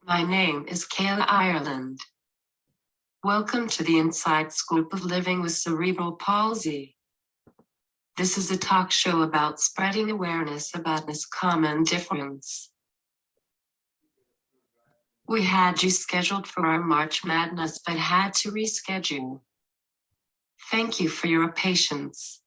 My name is Kayla Ireland. Welcome to the Inside Scoop of Living with Cerebral Palsy. This is a talk show about spreading awareness about this common difference. We had you scheduled for our March Madness but had to reschedule. Thank you for your patience.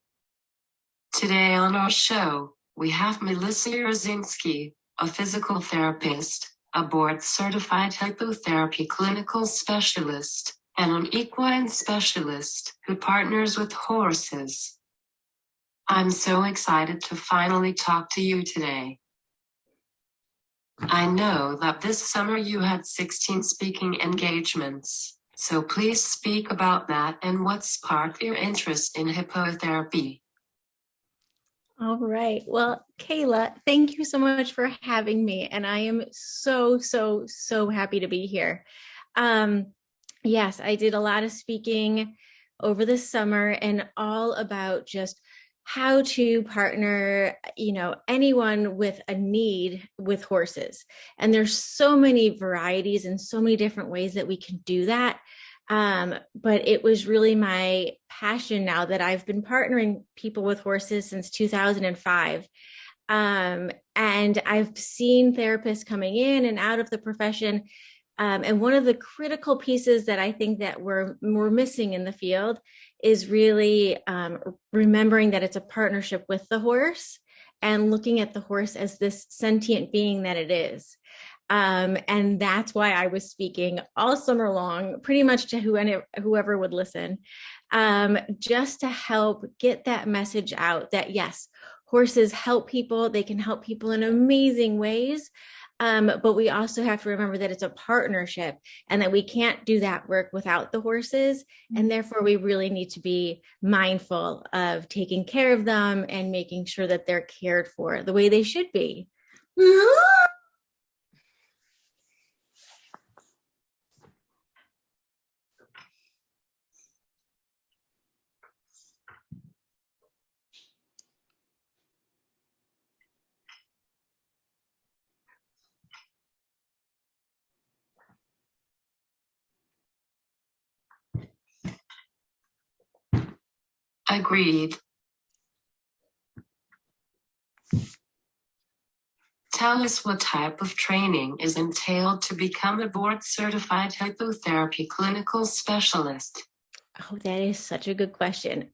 Today on our show, we have Melissa Jarzynski, a physical therapist, a board-certified hippotherapy clinical specialist, and an equine specialist who partners with horses. I'm so excited to finally talk to you today. I know that this summer you had 16 speaking engagements, so please speak about that and what sparked your interest in hippotherapy. All right. Well, Kayla, thank you so much for having me. And I am so happy to be here. Yes, I did a lot of speaking over the summer and all about just how to partner, anyone with a need with horses. And there's so many varieties and so many different ways that we can do that. But it was really my passion now that I've been partnering people with horses since 2005. And I've seen therapists coming in and out of the profession. And one of the critical pieces that I think that we're missing in the field is really remembering that it's a partnership with the horse and looking at the horse as this sentient being that it is. And that's why I was speaking all summer long, pretty much to whoever would listen, just to help get that message out that yes, horses help people. They can help people in amazing ways. But we also have to remember that it's a partnership and that we can't do that work without the horses. And therefore, we really need to be mindful of taking care of them and making sure that they're cared for the way they should be. Agreed. Tell us what type of training is entailed to become a board-certified hippotherapy clinical specialist. Oh, that is such a good question.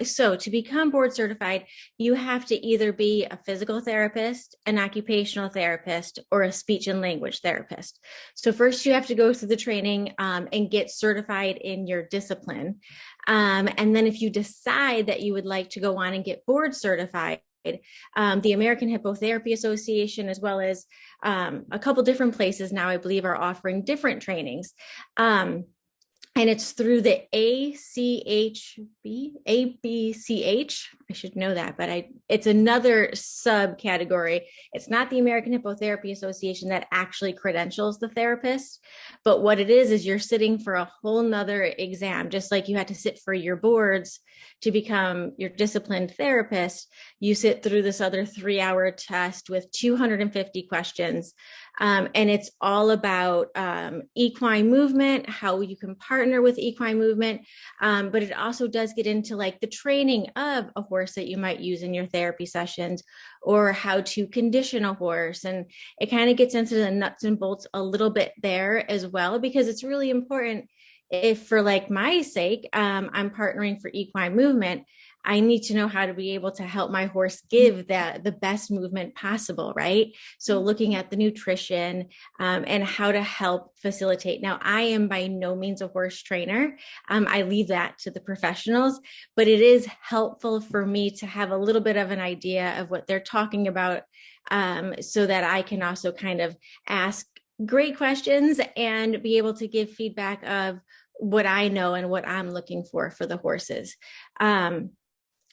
So to become board certified, you have to either be a physical therapist, an occupational therapist, or a speech and language therapist. So first you have to go through the training and get certified in your discipline. And then if you decide that you would like to go on and get board certified, the American Hippotherapy Association, as well as a couple different places now, I believe, are offering different trainings. And it's through the ABCH. I should know that, but it's another subcategory. It's not the American Hippotherapy Association that actually credentials the therapist, but what it is you're sitting for a whole nother exam, just like you had to sit for your boards to become your disciplined therapist. You sit through this other 3-hour test with 250 questions. And it's all about equine movement, how you can partner with equine movement. But it also does get into like the training of a horse that you might use in your therapy sessions, or how to condition a horse. And it kind of gets into the nuts and bolts a little bit there as well, because it's really important. If for like my sake, I'm partnering for equine movement, I need to know how to be able to help my horse give the best movement possible, right? So looking at the nutrition and how to help facilitate. Now, I am by no means a horse trainer. I leave that to the professionals, but it is helpful for me to have a little bit of an idea of what they're talking about, so that I can also kind of ask great questions and be able to give feedback of what I know and what I'm looking for the horses.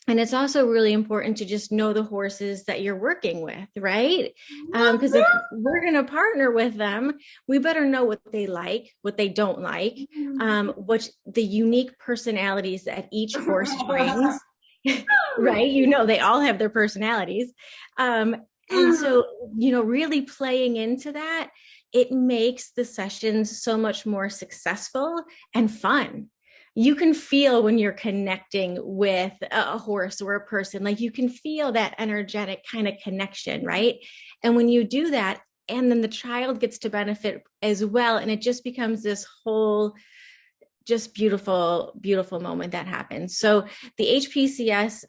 And it's also really important to just know the horses that you're working with, right? Because if we're going to partner with them, we better know what they like, what they don't like, what the unique personalities that each horse brings, right? They all have their personalities. And so, really playing into that, it makes the sessions so much more successful and fun. You can feel when you're connecting with a horse or a person, like you can feel that energetic kind of connection, right? And when you do that, and then the child gets to benefit as well, and it just becomes this whole just beautiful, beautiful moment that happens. So the HPCS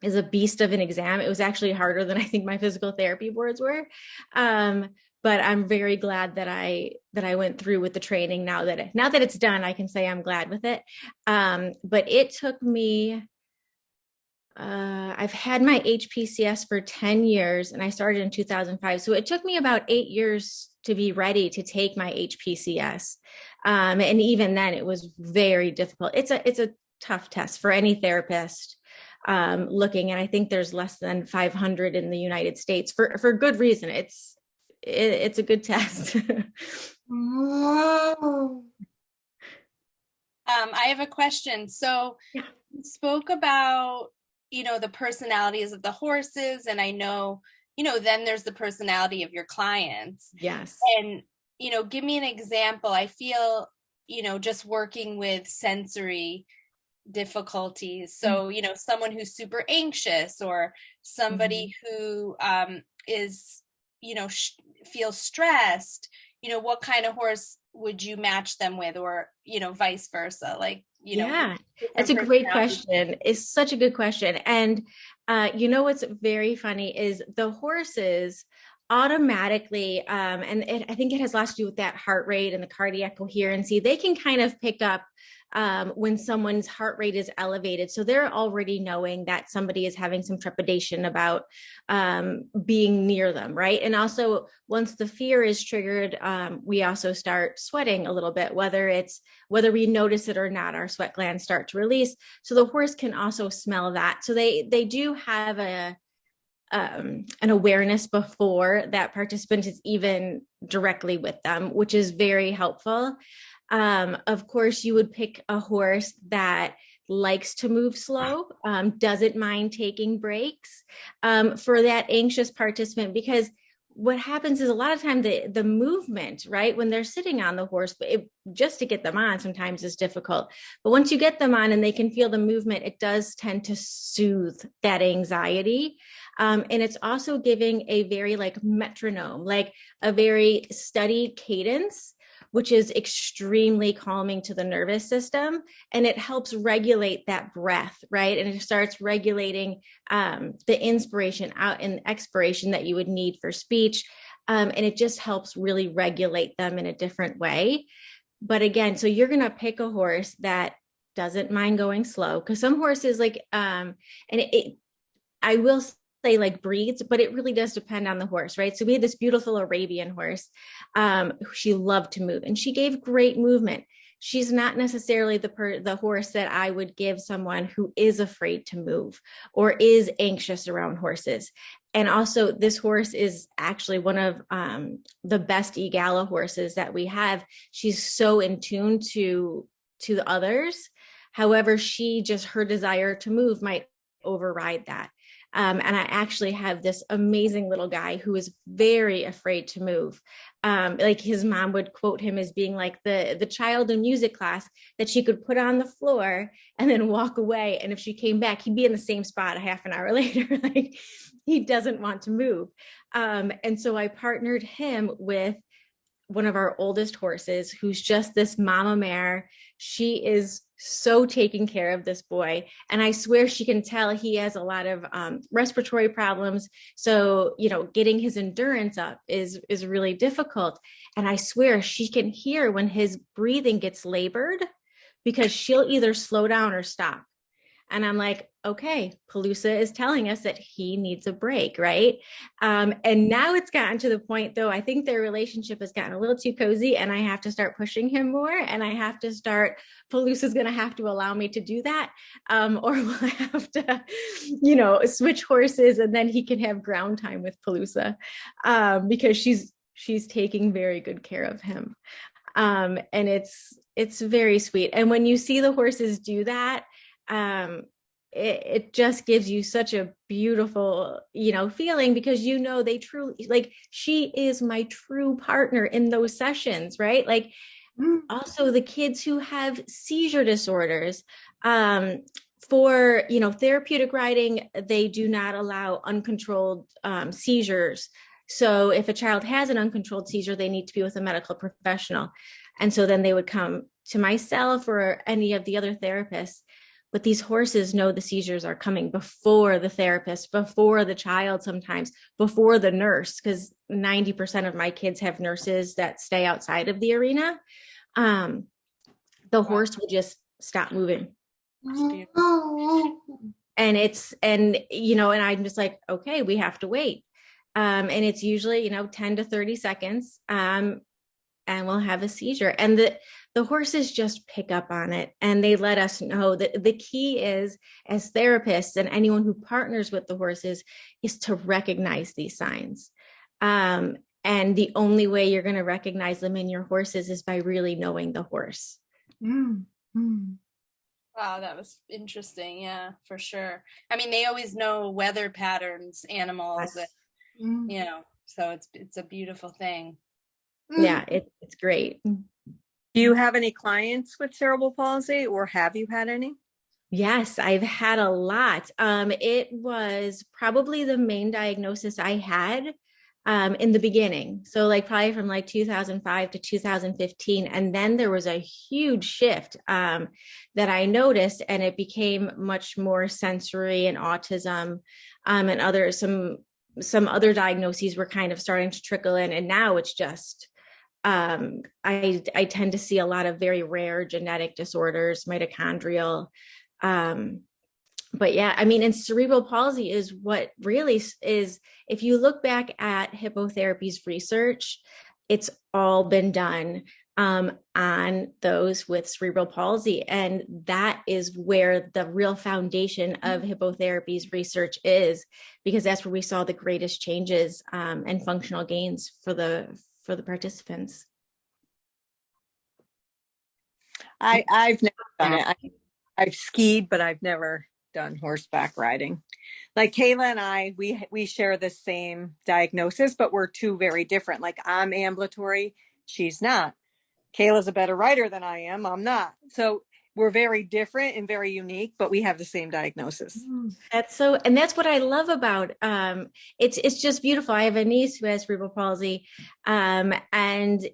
is a beast of an exam. It was actually harder than I think my physical therapy boards were. But I'm very glad that I went through with the training. Now that it's done, I can say I'm glad with it. But it took me, I've had my HPCS for 10 years, and I started in 2005. So it took me about 8 years to be ready to take my HPCS. And even then it was very difficult. It's a tough test for any therapist looking, and I think there's less than 500 in the United States for good reason. It's a good test. I have a question. So you spoke about, the personalities of the horses, and I know, then there's the personality of your clients. Yes. And, give me an example. I feel, just working with sensory difficulties. So, someone who's super anxious, or somebody who is, feels stressed, what kind of horse would you match them with, or, vice versa? Like, yeah, that's a great question. It's such a good question. And, what's very funny is the horses automatically, I think it has a lot to do with that heart rate and the cardiac coherency. They can kind of pick up when someone's heart rate is elevated. So they're already knowing that somebody is having some trepidation about being near them, right? And also, once the fear is triggered, we also start sweating a little bit, whether we notice it or not, our sweat glands start to release. So the horse can also smell that. So they do have an awareness before that participant is even directly with them, which is very helpful. Of course, you would pick a horse that likes to move slow, doesn't mind taking breaks for that anxious participant, because what happens is a lot of time the movement, right, when they're sitting on the horse, just to get them on sometimes is difficult. But once you get them on and they can feel the movement, it does tend to soothe that anxiety. And it's also giving a very like metronome, like a very steady cadence, which is extremely calming to the nervous system. And it helps regulate that breath, right? And it starts regulating the inspiration out and expiration that you would need for speech. And it just helps really regulate them in a different way. But again, so you're going to pick a horse that doesn't mind going slow, because some horses I will say like breeds, but it really does depend on the horse, right? So we had this beautiful Arabian horse. She loved to move, and she gave great movement. She's not necessarily the horse that I would give someone who is afraid to move or is anxious around horses. And also, this horse is actually one of the best Egala horses that we have. She's so in tune to the others. However, her desire to move might override that. And I actually have this amazing little guy who is very afraid to move. Like his mom would quote him as being like the child in music class that she could put on the floor and then walk away. And if she came back, he'd be in the same spot a half an hour later. Like he doesn't want to move. And so I partnered him with one of our oldest horses, who's just this mama mare. She is so taking care of this boy. And I swear she can tell he has a lot of respiratory problems. So, getting his endurance up is really difficult. And I swear she can hear when his breathing gets labored, because she'll either slow down or stop. And I'm like, okay, Palooza is telling us that he needs a break, right? And now it's gotten to the point, though, I think their relationship has gotten a little too cozy, and I have to start pushing him more, and Palooza's going to have to allow me to do that, or we'll have to, switch horses, and then he can have ground time with Palooza, because she's taking very good care of him. And it's very sweet. And when you see the horses do that, it just gives you such a beautiful, feeling, because they truly, like, she is my true partner in those sessions, right? Like, also the kids who have seizure disorders, for therapeutic riding, they do not allow uncontrolled seizures. So if a child has an uncontrolled seizure, they need to be with a medical professional. And so then they would come to myself or any of the other therapists. But these horses know the seizures are coming before the therapist, before the child, sometimes before the nurse, because 90% of my kids have nurses that stay outside of the arena. The horse will just stop moving. And and I'm just like, okay, we have to wait. And it's usually, 10 to 30 seconds. And we'll have a seizure. And the horses just pick up on it, and they let us know that the key is, as therapists and anyone who partners with the horses, is to recognize these signs. And the only way you're going to recognize them in your horses is by really knowing the horse. Wow, that was interesting. Yeah, for sure. I mean, they always know weather patterns, animals, Yes. so it's a beautiful thing. Yeah, it's great. Do you have any clients with cerebral palsy, or have you had any? Yes, I've had a lot. It was probably the main diagnosis I had in the beginning. So like probably from like 2005 to 2015. And then there was a huge shift that I noticed, and it became much more sensory and autism, and some other diagnoses were kind of starting to trickle in. And now it's just, I tend to see a lot of very rare genetic disorders, mitochondrial. But yeah, I mean, and cerebral palsy is what really is, if you look back at hippotherapy's research, it's all been done on those with cerebral palsy. And that is where the real foundation of hippotherapy's research is, because that's where we saw the greatest changes and functional gains for the participants. I've never done it. I've skied, but I've never done horseback riding. Like Kayla and I, we share the same diagnosis, but we're two very different. Like, I'm ambulatory, she's not. Kayla's a better rider than I am, I'm not. So we're very different and very unique, but we have the same diagnosis. And that's what I love about it's just beautiful. I have a niece who has cerebral palsy, and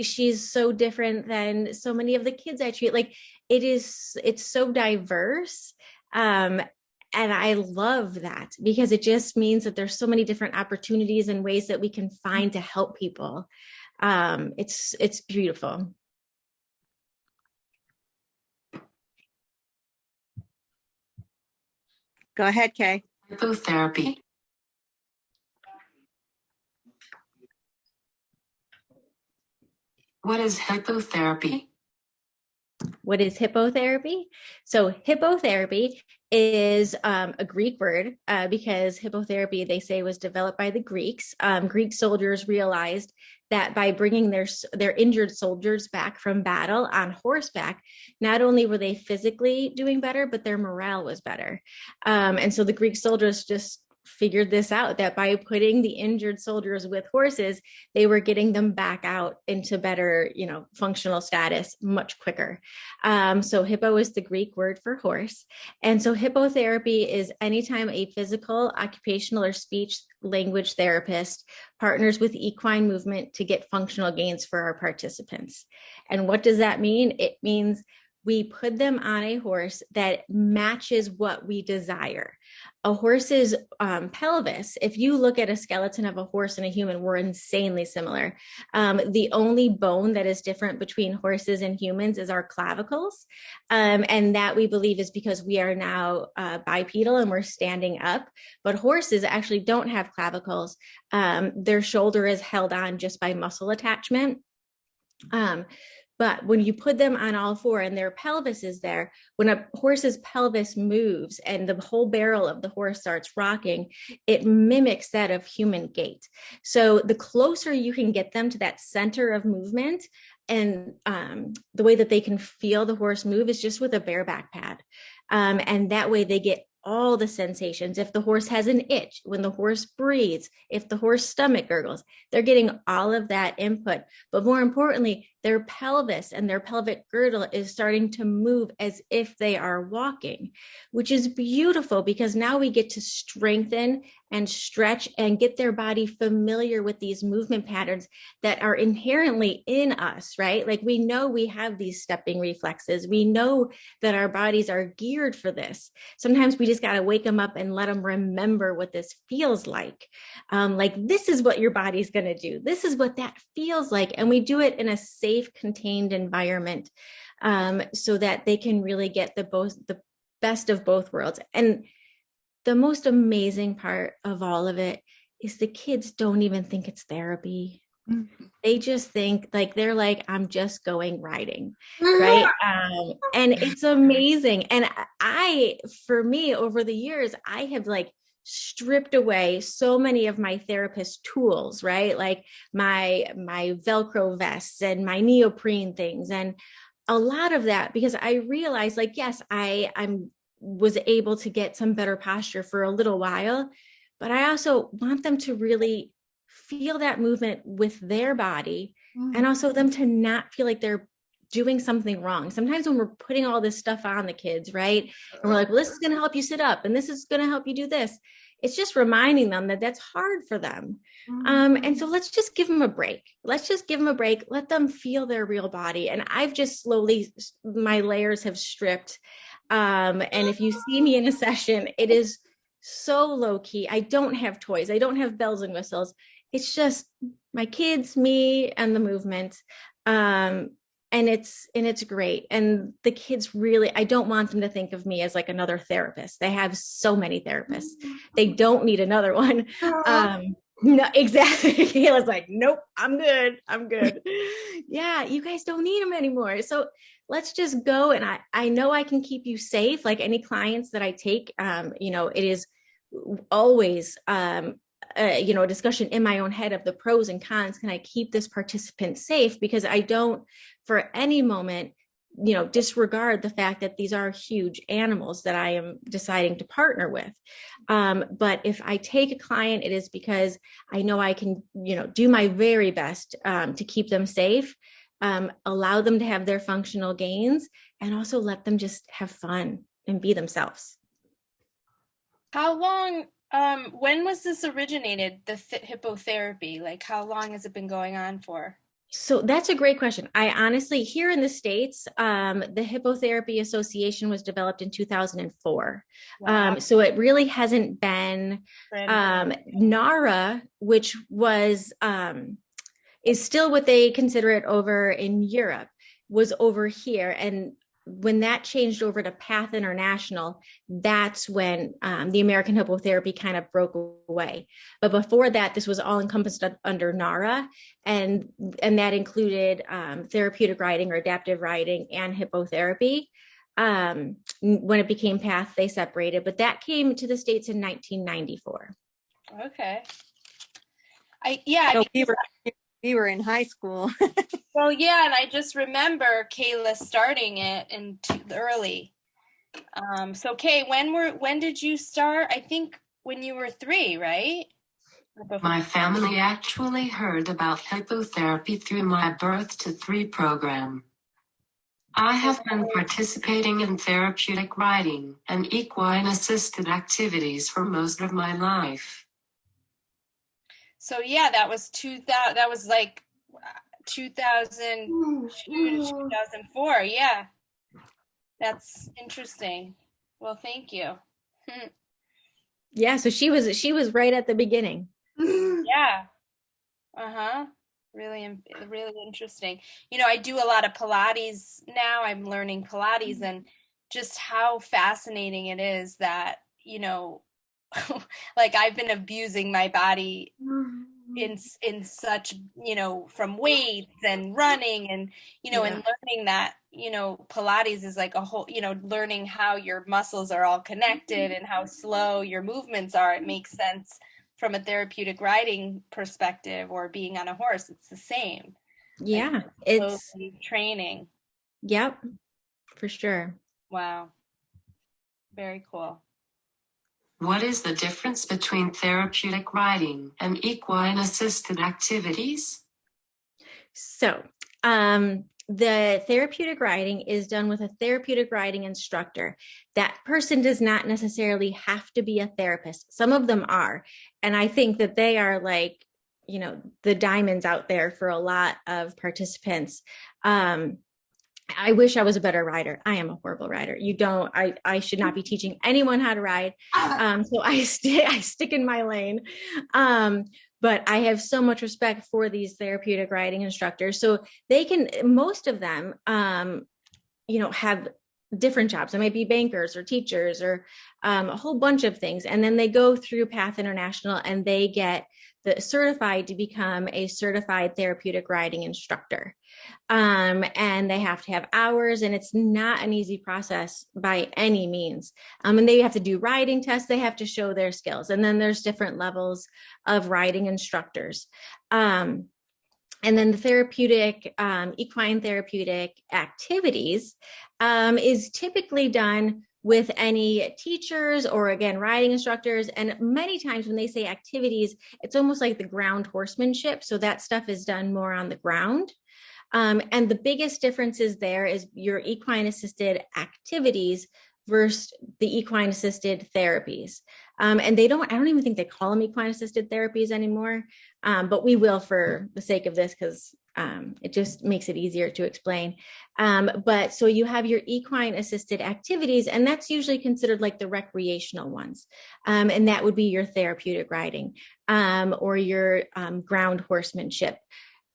she's so different than so many of the kids I treat. Like, it's so diverse, and I love that, because it just means that there's so many different opportunities and ways that we can find to help people. It's beautiful. Go ahead, Kay. Hippotherapy. What is hippotherapy? What is hippotherapy? So hippotherapy is a Greek word, because hippotherapy, they say, was developed by the Greeks. Greek soldiers realized that by bringing their injured soldiers back from battle on horseback, not only were they physically doing better, but their morale was better. And so the Greek soldiers just figured this out, that by putting the injured soldiers with horses, they were getting them back out into better, functional status much quicker. So hippo is the Greek word for horse. And so hippotherapy is anytime a physical, occupational, or speech language therapist partners with equine movement to get functional gains for our participants. And what does that mean? It means we put them on a horse that matches what we desire. A horse's pelvis, if you look at a skeleton of a horse and a human, we're insanely similar. The only bone that is different between horses and humans is our clavicles. And that, we believe, is because we are now bipedal and we're standing up. But horses actually don't have clavicles. Their shoulder is held on just by muscle attachment. But when you put them on all four and their pelvis is there, when a horse's pelvis moves and the whole barrel of the horse starts rocking, it mimics that of human gait. So the closer you can get them to that center of movement, and the way that they can feel the horse move is just with a bareback pad. And that way they get all the sensations. If the horse has an itch, when the horse breathes, if the horse stomach gurgles, they're getting all of that input. But more importantly, their pelvis and their pelvic girdle is starting to move as if they are walking, which is beautiful because now we get to strengthen and stretch and get their body familiar with these movement patterns that are inherently in us, right? Like we know we have these stepping reflexes. We know that our bodies are geared for this. Sometimes we just got to wake them up and let them remember what this feels like. Like this is what your body's going to do. This is what that feels like. And we do it in a safe, contained environment so that they can really get the best of both worlds. And the most amazing part of all of it is the kids don't even think it's therapy. Mm-hmm. They just think like, they're like, I'm just going riding. Right. And it's amazing. And for me, over the years, I have like stripped away so many of my therapist tools, right? Like my Velcro vests and my neoprene things. And a lot of that, because I realized like, yes, I'm was able to get some better posture for a little while, but I also want them to really feel that movement with their body and also them to not feel like they're doing something wrong. Sometimes when we're putting all this stuff on the kids, right? And we're like, well, this is going to help you sit up and this is going to help you do this. It's just reminding them that that's hard for them. And so let's just give them a break. Let's just give them a break. Let them feel their real body. And I've just slowly, my layers have stripped. And if you see me in a session, it is so low key. I don't have toys. I don't have bells and whistles. It's just my kids, me, and the movement. And it's great. And the kids really, I don't want them to think of me as like another therapist. They have so many therapists. They don't need another one. No, exactly. Kayla's like, nope, I'm good. Yeah, you guys don't need them anymore. So let's just go. And I know I can keep you safe. Like any clients that I take, it is always, a discussion in my own head of the pros and cons. Can I keep this participant safe? Because I don't for any moment, disregard the fact that these are huge animals that I am deciding to partner with. But if I take a client, it is because I know I can, do my very best to keep them safe, allow them to have their functional gains, and also let them just have fun and be themselves. How long, when was this originated, the hippotherapy? Like, how long has it been going on for? So that's a great question. I honestly, here in the States, the Hippotherapy Association was developed in 2004. Wow. So it really hasn't been NARA, which was, is still what they consider it over in Europe, was over here. And when that changed over to PATH International, that's when the American Hippotherapy kind of broke away. But before that, this was all encompassed under NARA, and that included therapeutic riding or adaptive riding and hippotherapy. When it became PATH, they separated, but that came to the States in 1994. Okay. We were in high school. Well, yeah, and I just remember Kayla starting it in early. So Kay, when did you start? I think when you were 3, right? My family actually heard about hippotherapy through my Birth to 3 program. I have been participating in therapeutic riding and equine-assisted activities for most of my life. So yeah, that was 2000. That was like 2002 to 2004. Yeah, that's interesting. Well, thank you. Yeah, so she was right at the beginning. Yeah. Really, really interesting. I do a lot of Pilates now. I'm learning Pilates, and just how fascinating it is that, like I've been abusing my body in such, from weights and running and, and learning that, Pilates is like a whole, learning how your muscles are all connected and how slow your movements are. It makes sense from a therapeutic riding perspective, or being on a horse. It's the same. Yeah. Like, it's training. Yep, for sure. Wow. Very cool. What is the difference between therapeutic riding and equine-assisted activities? So, the therapeutic riding is done with a therapeutic riding instructor. That person does not necessarily have to be a therapist. Some of them are. And I think that they are like, the diamonds out there for a lot of participants. I wish I was a better rider. I am a horrible rider. I should not be teaching anyone how to ride. So I stick in my lane. But I have so much respect for these therapeutic riding instructors. So most of them, have different jobs. They might be bankers or teachers or a whole bunch of things. And then they go through Path International and they get certified to become a certified therapeutic riding instructor. And they have to have hours, and it's not an easy process by any means. And they have to do riding tests. They have to show their skills. And then there's different levels of riding instructors. And then the therapeutic, equine therapeutic activities is typically done with any teachers or, again, riding instructors. And many times when they say activities, it's almost like the ground horsemanship. So that stuff is done more on the ground. And the biggest differences there is your equine assisted activities versus the equine assisted therapies. And I don't even think they call them equine assisted therapies anymore. But we will for the sake of this, because it just makes it easier to explain. But so you have your equine assisted activities, and that's usually considered like the recreational ones. And that would be your therapeutic riding or your ground horsemanship.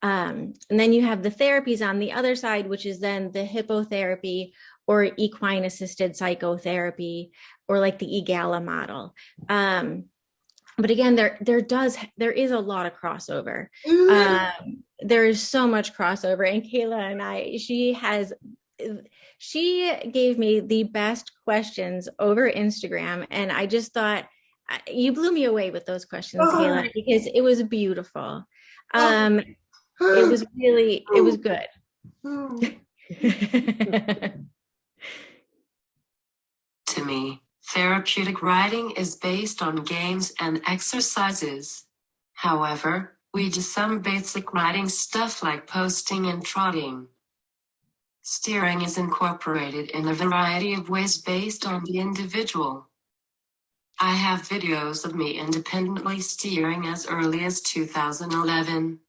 And then you have the therapies on the other side, which is then the hippotherapy or equine assisted psychotherapy, or like the EGALA model. But again, there is a lot of crossover. There is so much crossover. And Kayla and I, she gave me the best questions over Instagram. And I just thought, you blew me away with those questions, Kayla, because it was beautiful. It was good. To me, therapeutic riding is based on games and exercises. However, we do some basic riding stuff like posting and trotting. Steering is incorporated in a variety of ways based on the individual. I have videos of me independently steering as early as 2011.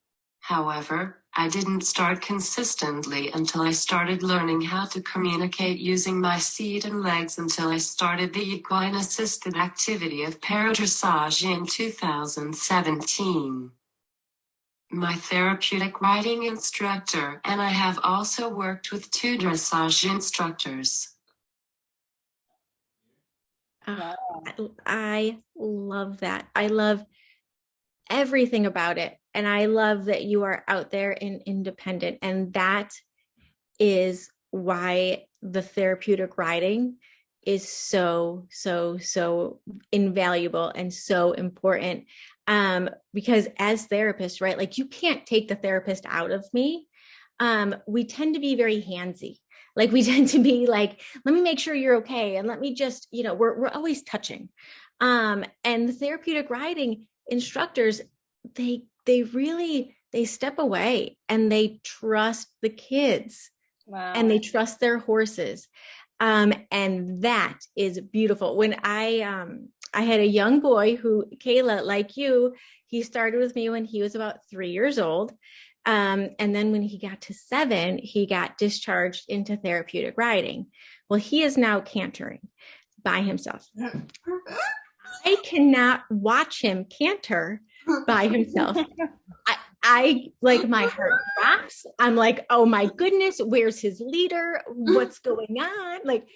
However, I didn't start consistently until I started learning how to communicate using my feet and legs until I started the equine-assisted activity of paradressage in 2017. My therapeutic riding instructor and I have also worked with 2 dressage instructors. I love that. I love everything about it. And I love that you are out there and independent. And that is why the therapeutic riding is so, so, so invaluable and so important. Because as therapists, right, like you can't take the therapist out of me. We tend to be very handsy. Like we tend to be like, let me make sure you're okay. And let me just, we're always touching. And the therapeutic riding instructors, they step away and they trust the kids. Wow. And they trust their horses. And that is beautiful. When I had a young boy who, Kayla, like you, he started with me when he was about 3 years old. And then when he got to 7, he got discharged into therapeutic riding. Well, he is now cantering by himself. I cannot watch him canter by himself. I like, my heart drops. I'm like, oh my goodness, where's his leader? What's going on? Like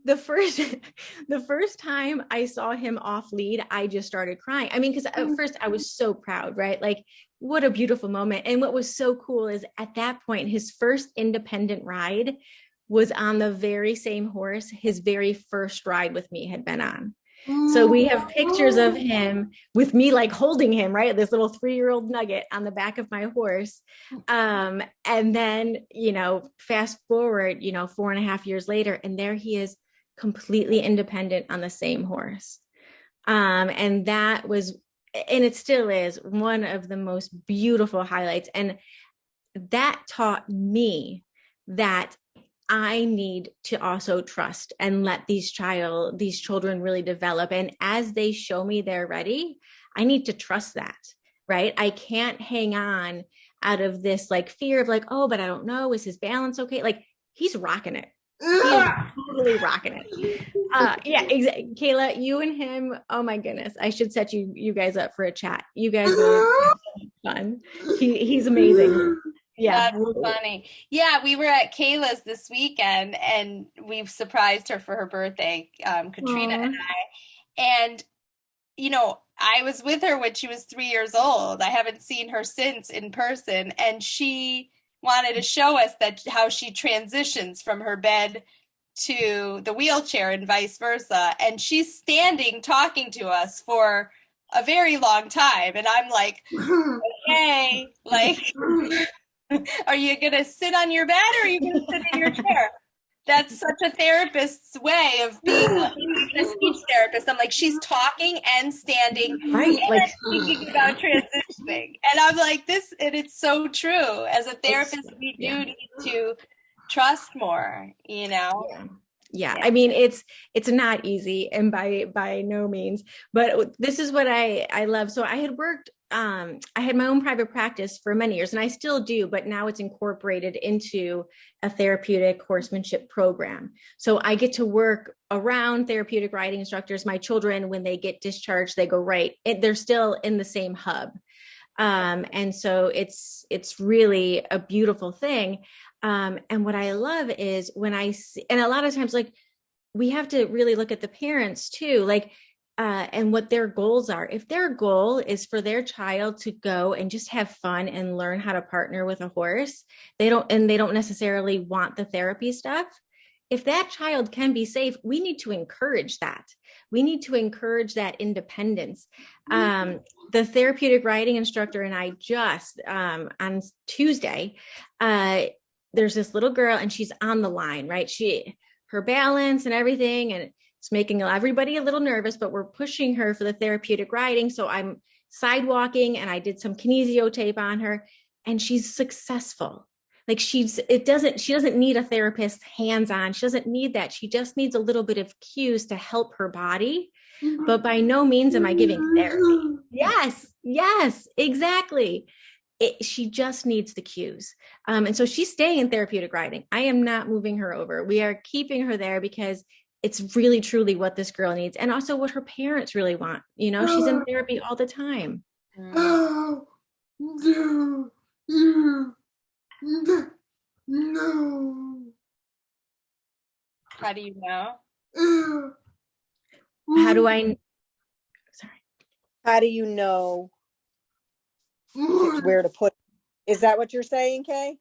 the first time I saw him off lead, I just started crying. I mean, because at first I was so proud, right? Like, what a beautiful moment. And what was so cool is at that point, his first independent ride was on the very same horse his very first ride with me had been on. So we have pictures of him with me like holding him, right? This little 3-year-old nugget on the back of my horse. And then, fast forward, 4.5 years later, and there he is completely independent on the same horse. And that was, and it still is, one of the most beautiful highlights. And that taught me that I need to also trust and let these children really develop. And as they show me they're ready, I need to trust that, right? I can't hang on out of this like fear of like, oh, but I don't know, is his balance okay? Like, he's rocking it. He is totally rocking it. Yeah, exactly. Kayla, you and him, oh my goodness, I should set you guys up for a chat. You guys are fun. He's amazing. Yeah. That's funny. Yeah, we were at Kayla's this weekend and we've surprised her for her birthday, Katrina and I. And, you know, I was with her when she was 3 years old. I haven't seen her since in person. And she wanted to show us how she transitions from her bed to the wheelchair and vice versa. And she's standing talking to us for a very long time. And I'm like, okay, like, are you going to sit on your bed or are you going to sit in your chair? That's such a therapist's way of being a speech therapist. I'm like, she's talking and standing, right, and like speaking about transitioning. And I'm like, and it's so true. As a therapist, we do need to trust more, you know? Yeah. I mean, it's not easy, and by no means, but this is what I love. So I had worked, I had my own private practice for many years, and I still do, but now it's incorporated into a therapeutic horsemanship program. So I get to work around therapeutic riding instructors. My children, when they get discharged, they go they're still in the same hub. And so it's really a beautiful thing. And what I love is when I see, and a lot of times, like, we have to really look at the parents too, like, and what their goals are. If their goal is for their child to go and just have fun and learn how to partner with a horse, they don't necessarily want the therapy stuff. If that child can be safe, we need to encourage that. We need to encourage that independence. The therapeutic riding instructor and I just, on Tuesday, there's this little girl and she's on the line, right? Her balance and everything, and it's making everybody a little nervous, but we're pushing her for the therapeutic riding. So I'm sidewalking and I did some kinesio tape on her and she's successful. Like she doesn't need a therapist hands-on. She doesn't need that. She just needs a little bit of cues to help her body. But by no means am I giving therapy. Yes, exactly. She just needs the cues. And so she's staying in therapeutic riding. I am not moving her over. We are keeping her there because it's really, truly what this girl needs. And also what her parents really want. You know, she's in therapy all the time. No. How do you know? How do I? Sorry. How do you know where to put it? Is that what you're saying, Kay?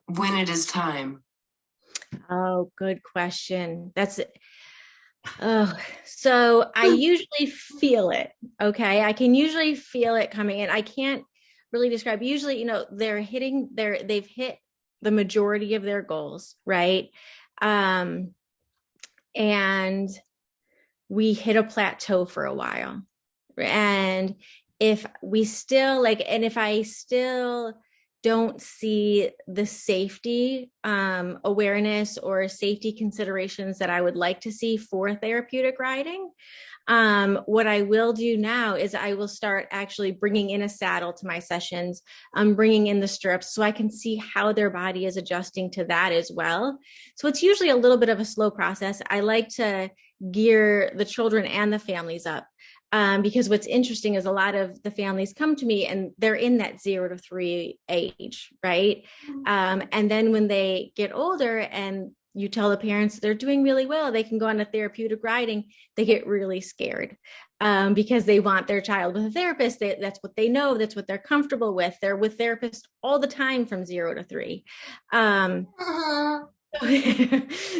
When it is time. Oh, good question. So I usually feel it. Okay. I can usually feel it coming in. I can't really describe. Usually, you know, they've hit the majority of their goals, right? And we hit a plateau for a while. And if I still don't see the safety awareness or safety considerations that I would like to see for therapeutic riding, what I will do now is I will start actually bringing in a saddle to my sessions. I'm bringing in the stirrups so I can see how their body is adjusting to that as well. So it's usually a little bit of a slow process. I like to gear the children and the families up. Because what's interesting is a lot of the families come to me and they're in that 0 to 3 age, right? And then when they get older and you tell the parents they're doing really well, they can go on a therapeutic riding, they get really scared because they want their child with a therapist. That's what they know. That's what they're comfortable with. They're with therapists all the time from 0 to 3.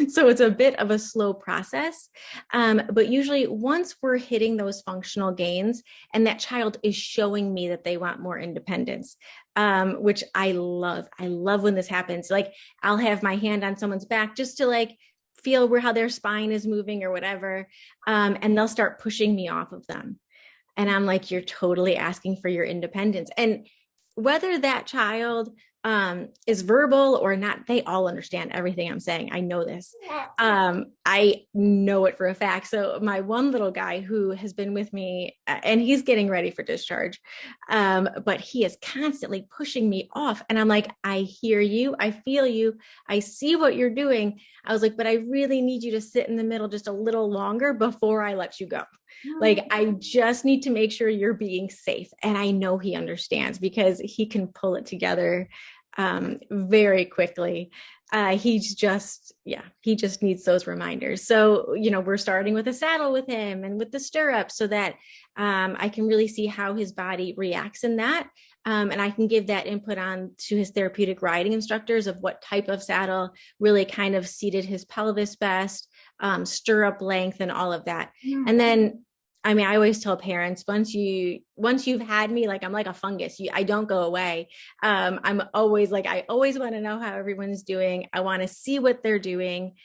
So it's a bit of a slow process. But usually once we're hitting those functional gains and that child is showing me that they want more independence, which I love when this happens. Like I'll have my hand on someone's back just to like feel how their spine is moving or whatever. And they'll start pushing me off of them. And I'm like, you're totally asking for your independence. And whether that child is verbal or not, they all understand everything I'm saying. I know this. I know it for a fact. So my one little guy who has been with me and he's getting ready for discharge, but he is constantly pushing me off. And I'm like, I hear you. I feel you. I see what you're doing. I was like, but I really need you to sit in the middle just a little longer before I let you go. Like, I just need to make sure you're being safe. And I know he understands because he can pull it together very quickly. He just needs those reminders. So, we're starting with a saddle with him and with the stirrups so that I can really see how his body reacts in that. And I can give that input on to his therapeutic riding instructors of what type of saddle really kind of seated his pelvis best, stirrup length and all of that. And then I always tell parents, once you've had me, like I'm like a fungus, I don't go away. I'm always like, I always want to know how everyone's doing. I want to see what they're doing.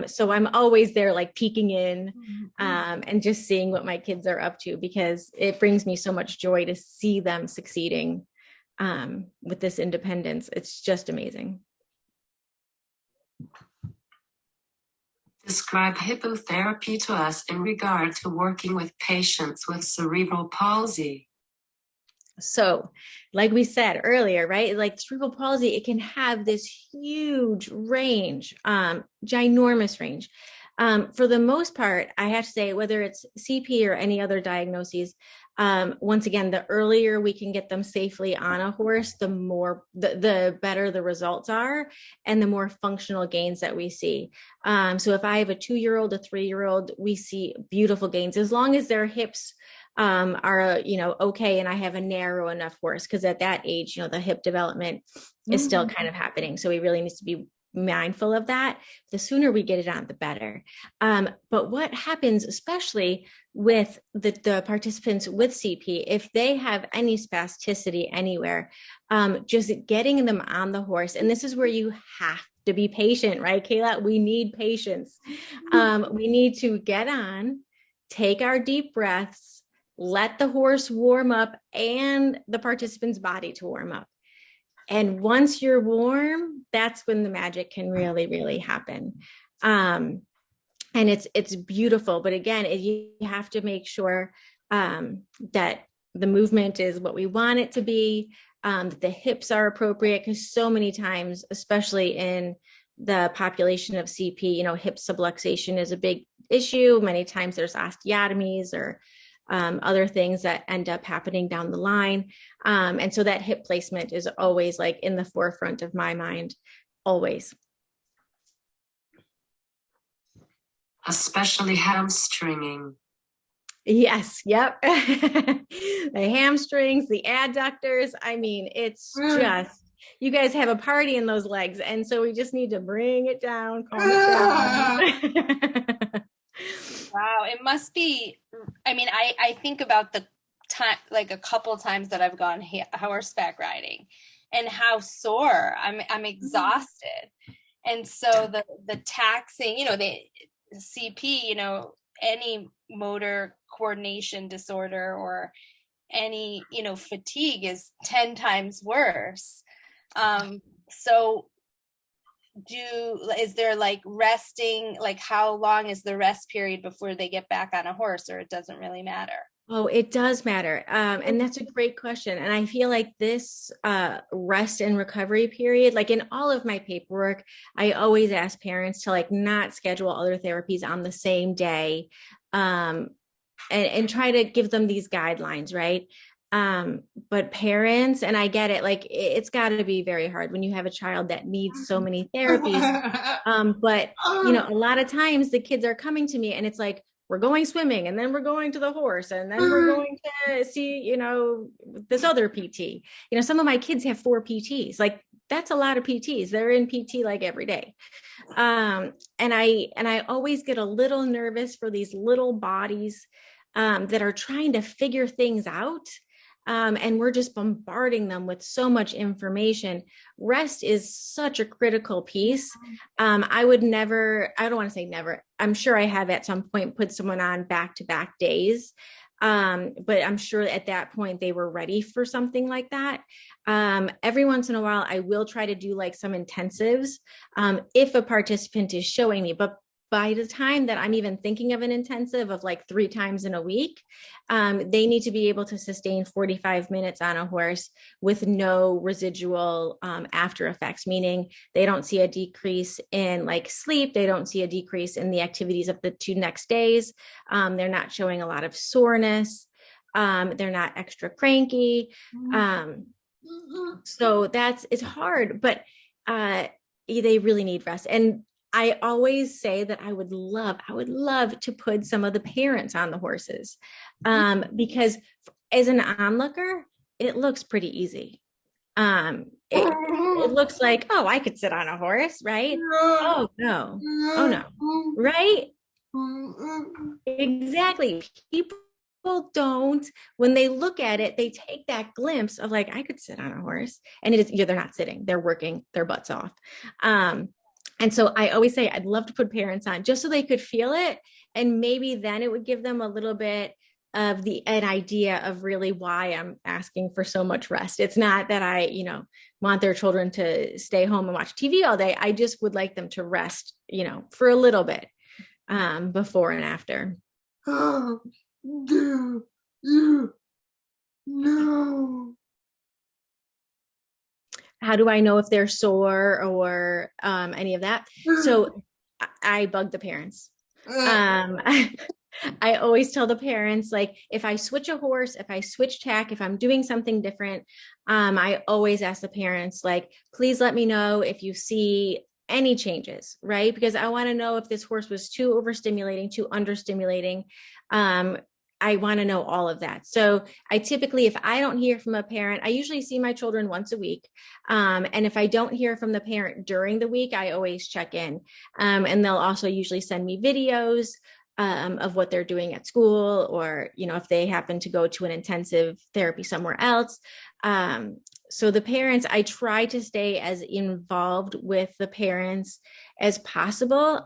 So I'm always there, like peeking in, and just seeing what my kids are up to, because it brings me so much joy to see them succeeding, with this independence. It's just amazing. Describe hippotherapy to us in regard to working with patients with cerebral palsy. So, like we said earlier, right? Like cerebral palsy, it can have this huge range, ginormous range. For the most part, I have to say, whether it's CP or any other diagnoses, once again, the earlier we can get them safely on a horse, the better the results are and the more functional gains that we see. So if I have a 2-year-old, a 3-year-old, we see beautiful gains as long as their hips are, okay. And I have a narrow enough horse, because at that age, the hip development is still kind of happening. So we really need to be mindful of that. The sooner we get it on, the better. But what happens, especially with the participants with CP, if they have any spasticity anywhere, just getting them on the horse. And this is where you have to be patient, right, Kayla? We need patience. We need to get on, take our deep breaths, let the horse warm up and the participant's body to warm up. And once you're warm, that's when the magic can really, really happen. And it's beautiful. But again, you have to make sure that the movement is what we want it to be, that the hips are appropriate, because so many times, especially in the population of CP, hip subluxation is a big issue. Many times there's osteotomies or other things that end up happening down the line. And so that hip placement is always like in the forefront of my mind, always. Especially hamstringing. Yes. Yep. The hamstrings, the adductors. It's just, you guys have a party in those legs. And so we just need to bring it down, calm it down. Wow, it must be. I think about the time, like a couple times that I've gone horseback riding, and how sore I'm exhausted, and so the taxing, the CP, any motor coordination disorder or any fatigue is 10 times worse. So is there like resting, like how long is the rest period before they get back on a horse, or it doesn't really matter? Oh, it does matter. And that's a great question. And I feel like this rest and recovery period, like in all of my paperwork, I always ask parents to like not schedule other therapies on the same day. and try to give them these guidelines, right? But parents, and I get it, like it's got to be very hard when you have a child that needs so many therapies. But a lot of times the kids are coming to me and it's like, we're going swimming and then we're going to the horse and then we're going to see, this other PT. Some of my kids have 4 PTs. Like that's a lot of PTs. They're in PT like every day. And I always get a little nervous for these little bodies that are trying to figure things out. And we're just bombarding them with so much information. Rest is such a critical piece. I don't want to say never. I'm sure I have at some point put someone on back-to-back days. But I'm sure at that point they were ready for something like that. Every once in a while, I will try to do like some intensives if a participant is showing me, but by the time that I'm even thinking of an intensive of like 3 times in a week, they need to be able to sustain 45 minutes on a horse with no residual after effects, meaning they don't see a decrease in like sleep. They don't see a decrease in the activities of the 2 next days. They're not showing a lot of soreness. They're not extra cranky. So it's hard, but they really need rest. And I always say that I would love to put some of the parents on the horses because as an onlooker, it looks pretty easy. It looks like, oh, I could sit on a horse, right? Oh no, right? Exactly. People don't, when they look at it, they take that glimpse of like, I could sit on a horse, and they're not sitting, they're working their butts off. And so I always say I'd love to put parents on just so they could feel it. And maybe then it would give them a little bit of an idea of really why I'm asking for so much rest. It's not that I, want their children to stay home and watch TV all day. I just would like them to rest, for a little bit before and after. Oh, do you know? How do I know if they're sore or any of that? So I bug the parents. I always tell the parents, like, if I switch a horse, if I switch tack, if I'm doing something different, I always ask the parents, like, please let me know if you see any changes, right? Because I want to know if this horse was too overstimulating, too understimulating. I want to know all of that. So I typically, if I don't hear from a parent, I usually see my children once a week. And if I don't hear from the parent during the week, I always check in. And they'll also usually send me videos of what they're doing at school, or, if they happen to go to an intensive therapy somewhere else. So the parents, I try to stay as involved with the parents as possible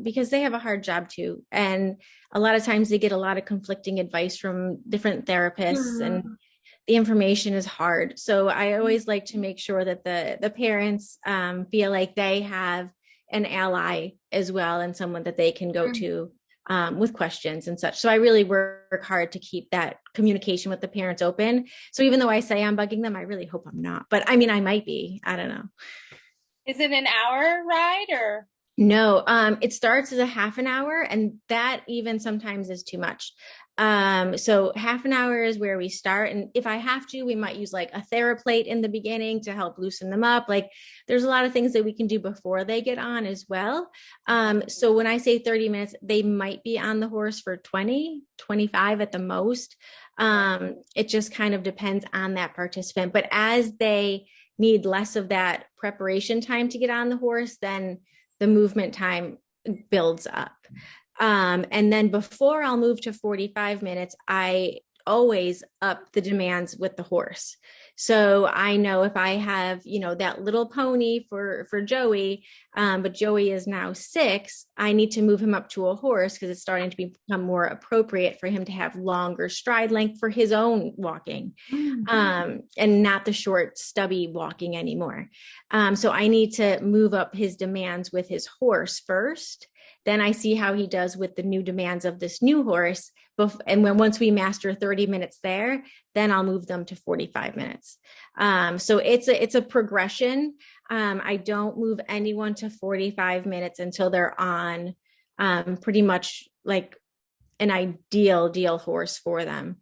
because they have a hard job too. And a lot of times they get a lot of conflicting advice from different therapists and the information is hard. So I always like to make sure that the parents feel like they have an ally as well and someone that they can go to with questions and such. So I really work hard to keep that communication with the parents open. So even though I say I'm bugging them, I really hope I'm not. But I mean, I might be. I don't know. Is it an hour ride or? No, it starts as a half an hour, and that even sometimes is too much. So half an hour is where we start. And if I have to, we might use like a TheraPlate in the beginning to help loosen them up. Like there's a lot of things that we can do before they get on as well. So when I say 30 minutes, they might be on the horse for 20, 25 at the most. It just kind of depends on that participant. But as they need less of that preparation time to get on the horse, then the movement time builds up. And then before I'll move to 45 minutes, I always up the demands with the horse. So I know if I have, that little pony for Joey, but Joey is now 6, I need to move him up to a horse because it's starting to become more appropriate for him to have longer stride length for his own walking, and not the short, stubby walking anymore. So I need to move up his demands with his horse first. Then I see how he does with the new demands of this new horse. And once we master 30 minutes there, then I'll move them to 45 minutes. So it's a progression. I don't move anyone to 45 minutes until they're on pretty much like an ideal horse for them.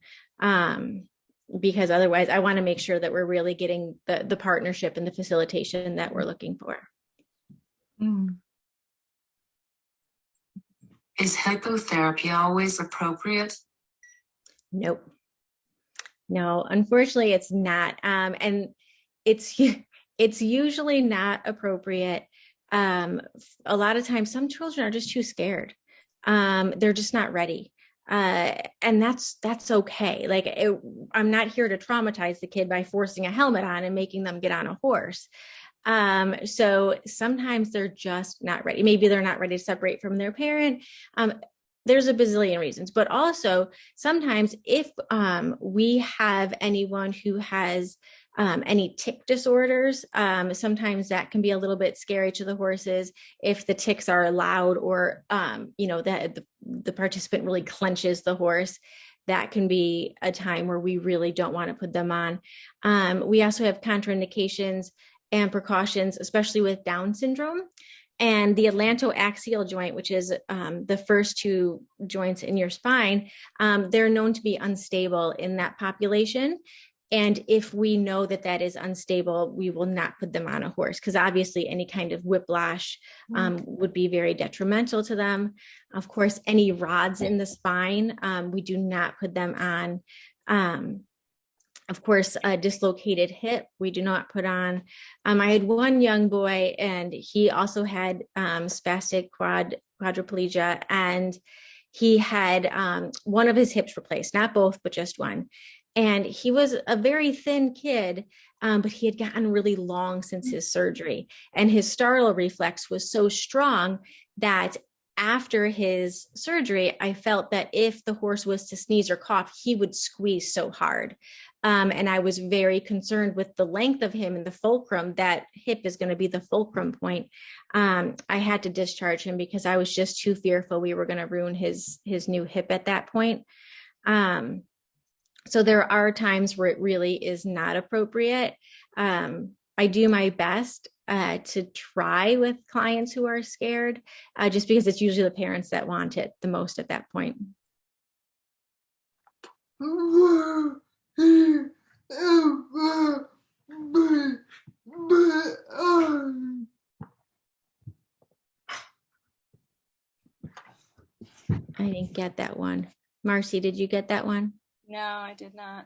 Because otherwise I want to make sure that we're really getting the partnership and the facilitation that we're looking for. Is hippotherapy always appropriate? Nope. No, unfortunately it's not. And it's usually not appropriate. A lot of times some children are just too scared. They're just not ready. And that's okay. Like I'm not here to traumatize the kid by forcing a helmet on and making them get on a horse. So sometimes they're just not ready. Maybe they're not ready to separate from their parent. There's a bazillion reasons, but also sometimes if we have anyone who has any tick disorders, sometimes that can be a little bit scary to the horses if the ticks are loud or, that the participant really clenches the horse. That can be a time where we really don't want to put them on. We also have contraindications and precautions, especially with Down syndrome. And the atlantoaxial joint, which is the first two joints in your spine, they're known to be unstable in that population. And if we know that that is unstable, we will not put them on a horse because obviously any kind of whiplash would be very detrimental to them. Of course, any rods in the spine, we do not put them on. Of course, a dislocated hip, we do not put on. I had one young boy and he also had spastic quadriplegia, and he had one of his hips replaced, not both, but just one. And he was a very thin kid, but he had gotten really long since his surgery. And his startle reflex was so strong that after his surgery, I felt that if the horse was to sneeze or cough, he would squeeze so hard. And I was very concerned with the length of him and the fulcrum. That hip is going to be the fulcrum point. I had to discharge him because I was just too fearful we were going to ruin his new hip at that point. So there are times where it really is not appropriate. I do my best to try with clients who are scared, just because it's usually the parents that want it the most at that point. I didn't get that one. Marcy, did you get that one? No, I did not.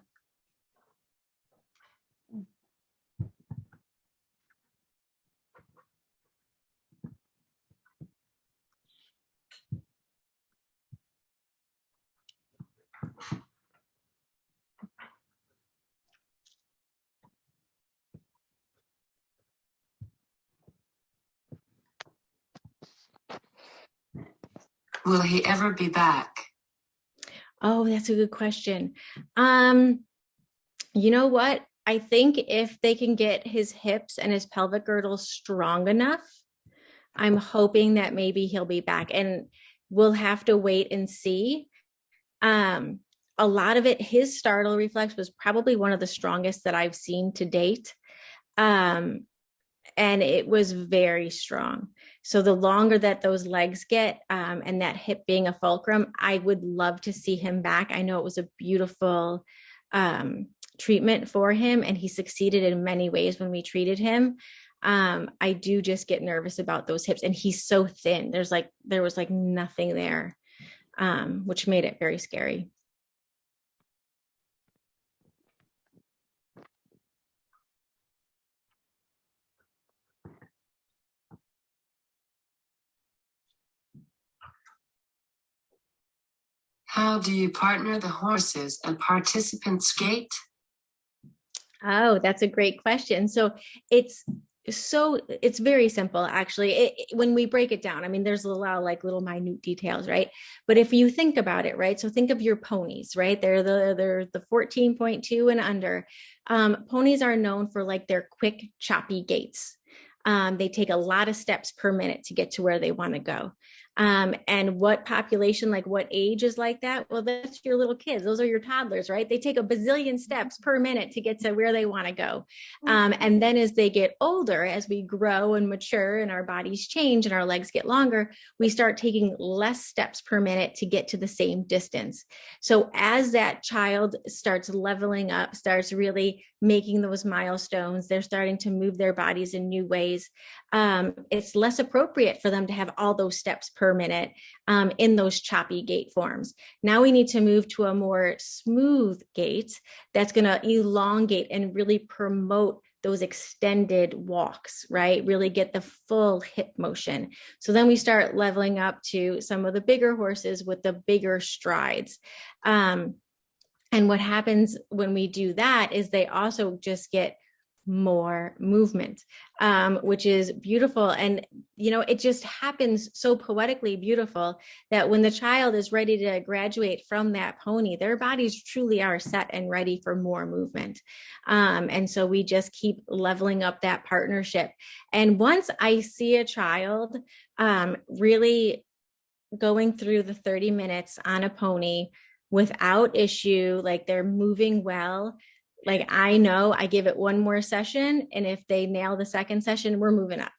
Will he ever be back? Oh, that's a good question. You know what? I think if they can get his hips and his pelvic girdle strong enough, I'm hoping that maybe he'll be back, and we'll have to wait and see. A lot of it, his startle reflex was probably one of the strongest that I've seen to date. And it was very strong. So the longer that those legs get, and that hip being a fulcrum, I would love to see him back. I know it was a beautiful treatment for him, and he succeeded in many ways when we treated him. I do just get nervous about those hips, and he's so thin. There was like nothing there, which made it very scary. How do you partner the horses and participants gait? Oh, that's a great question. So it's very simple, actually. When we break it down, I mean, there's a lot of like little minute details, right? But if you think about it, right? So think of your ponies, right? They're the 14.2 and under. Ponies are known for like their quick, choppy gaits. They take a lot of steps per minute to get to where they want to go. And what population, like what age is like that? Well, that's your little kids. Those are your toddlers, right? They take a bazillion steps per minute to get to where they want to go. And then as they get older, as we grow and mature and our bodies change and our legs get longer, we start taking less steps per minute to get to the same distance. So as that child starts leveling up, starts really making those milestones, they're starting to move their bodies in new ways. It's less appropriate for them to have all those steps per minute in those choppy gait forms. Now we need to move to a more smooth gait that's going to elongate and really promote those extended walks, right? Really get the full hip motion. So then we start leveling up to some of the bigger horses with the bigger strides. And what happens when we do that is they also just get more movement, which is beautiful. And, you know, it just happens so poetically beautiful that when the child is ready to graduate from that pony, their bodies truly are set and ready for more movement. And so we just keep leveling up that partnership. And once I see a child really going through the 30 minutes on a pony without issue, like they're moving well, like I know I give it one more session, and if they nail the second session, we're moving up.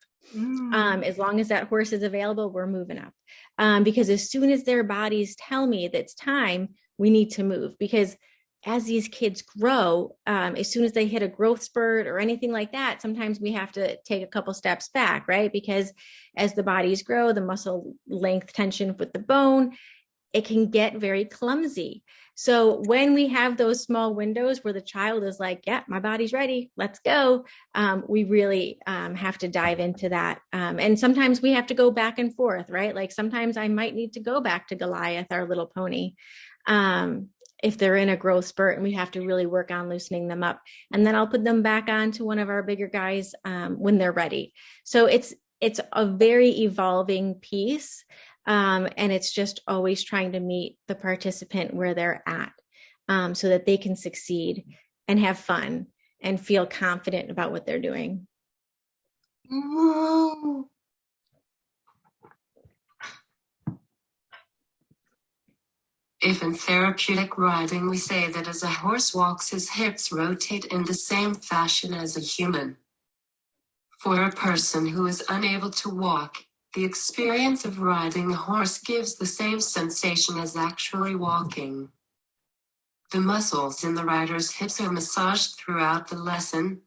As long as that horse is available, we're moving up. Because as soon as their bodies tell me that it's time, we need to move. Because as these kids grow, as soon as they hit a growth spurt or anything like that, sometimes we have to take a couple steps back, right? Because as the bodies grow, the muscle length tension with the bone, it can get very clumsy. So when we have those small windows where the child is like, yeah, my body's ready, let's go, we really have to dive into that. And sometimes we have to go back and forth, right? Like sometimes I might need to go back to Goliath, our little pony, if they're in a growth spurt, and we have to really work on loosening them up. And then I'll put them back on to one of our bigger guys when they're ready. So it's a very evolving piece. And it's just always trying to meet the participant where they're at, so that they can succeed and have fun and feel confident about what they're doing. Whoa. If in therapeutic riding we say that as a horse walks, his hips rotate in the same fashion as a human. For a person who is unable to walk, the experience of riding a horse gives the same sensation as actually walking. The muscles in the rider's hips are massaged throughout the lesson.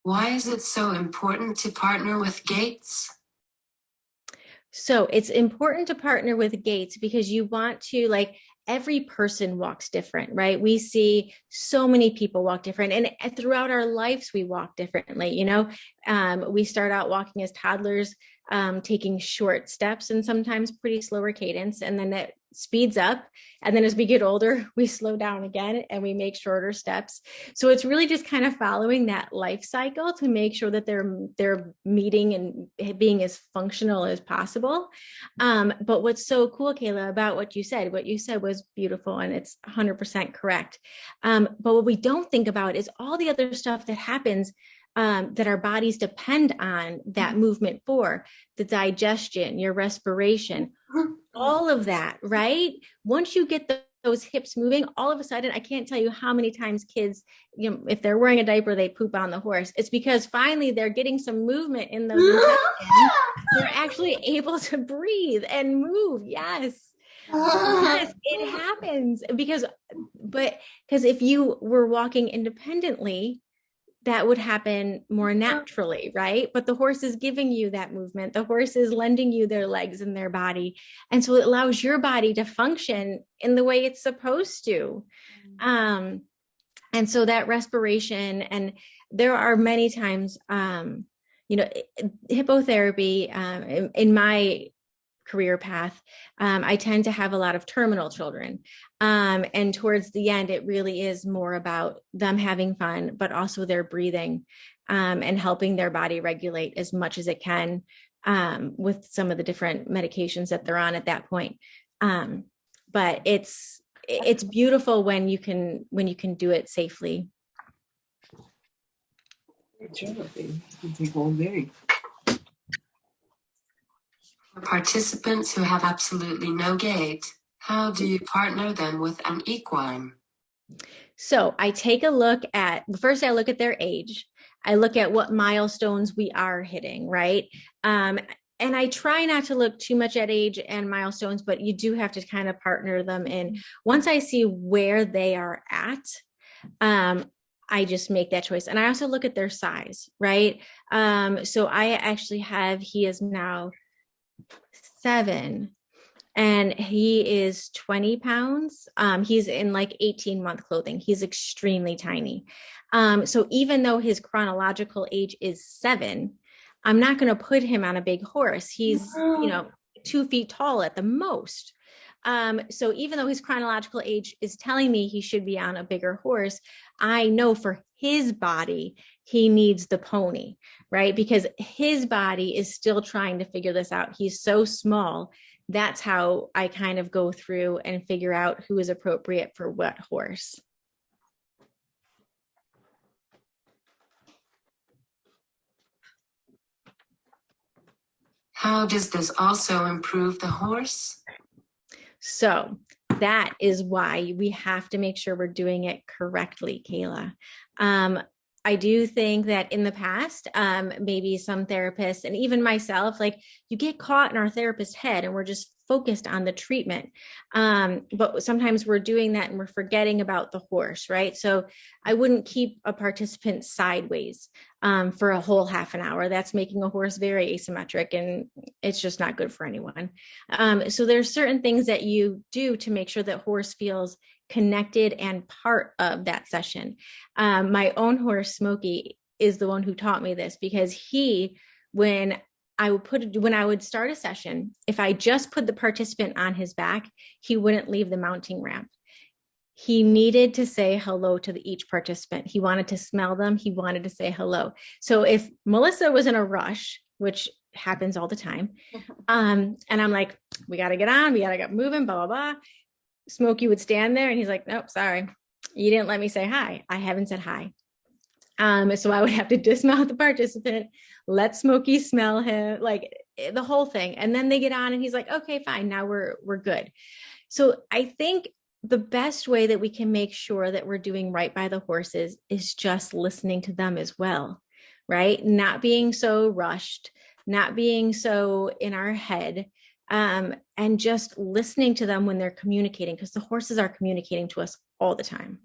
Why is it so important to partner with gaits? So it's important to partner with gaits because you want to, like, every person walks different, right? We see so many people walk different, and throughout our lives, we walk differently. You know, we start out walking as toddlers, taking short steps and sometimes pretty slower cadence, and then it speeds up. And then as we get older, we slow down again and we make shorter steps. So it's really just kind of following that life cycle to make sure that they're meeting and being as functional as possible. But what's so cool, Kayla, about what you said was beautiful, and it's 100% correct. But what we don't think about is all the other stuff that happens that our bodies depend on that movement for: the digestion, your respiration, all of that, right? Once you get those hips moving, all of a sudden, I can't tell you how many times kids, you know, if they're wearing a diaper, they poop on the horse. It's because finally they're getting some movement in those intestines. They're actually able to breathe and move. Yes. Yes, it happens because if you were walking independently, that would happen more naturally, right? But the horse is giving you that movement. The horse is lending you their legs and their body. And so it allows your body to function in the way it's supposed to. And so that respiration, and there are many times, you know, hippotherapy, in my career path, I tend to have a lot of terminal children. And towards the end, it really is more about them having fun, but also their breathing, and helping their body regulate as much as it can, with some of the different medications that they're on at that point. But it's beautiful when you can do it safely. Good job, baby. You take all day. participants who have absolutely no gait, how do you partner them with an equine? So I take a look at, first I look at their age. I look at what milestones we are hitting, right? And I try not to look too much at age and milestones, but you do have to kind of partner them in. Once I see where they are at, I just make that choice. And I also look at their size, right? So I actually have, he is now 7 and he is 20 pounds. He's in like 18-month clothing. He's extremely tiny. So even though his chronological age is 7, I'm not going to put him on a big horse. He's, 2 feet tall at the most. So even though his chronological age is telling me he should be on a bigger horse, I know for his body, he needs the pony, right? Because his body is still trying to figure this out. He's so small. That's how I kind of go through and figure out who is appropriate for what horse. How does this also improve the horse? So that is why we have to make sure we're doing it correctly, Kayla. I do think that in the past, maybe some therapists and even myself, like you get caught in our therapist's head and we're just focused on the treatment. But sometimes we're doing that and we're forgetting about the horse, right? So I wouldn't keep a participant sideways for a whole half an hour. That's making a horse very asymmetric and it's just not good for anyone. So there's certain things that you do to make sure that horse feels connected and part of that session. My own horse, Smokey, is the one who taught me this because when I would start a session, if I just put the participant on his back, he wouldn't leave the mounting ramp. He needed to say hello to each participant. He wanted to smell them. He wanted to say hello. So if Melissa was in a rush, which happens all the time, and I'm like, we got to get on, we got to get moving, blah, blah, blah. Smokey would stand there and he's like, nope, sorry. You didn't let me say hi. I haven't said hi. So I would have to dismount the participant, let Smokey smell him, like the whole thing. And then they get on and he's like, okay, fine. Now we're good. So I think the best way that we can make sure that we're doing right by the horses is just listening to them as well, right? Not being so rushed, not being so in our head, and just listening to them when they're communicating, because the horses are communicating to us all the time.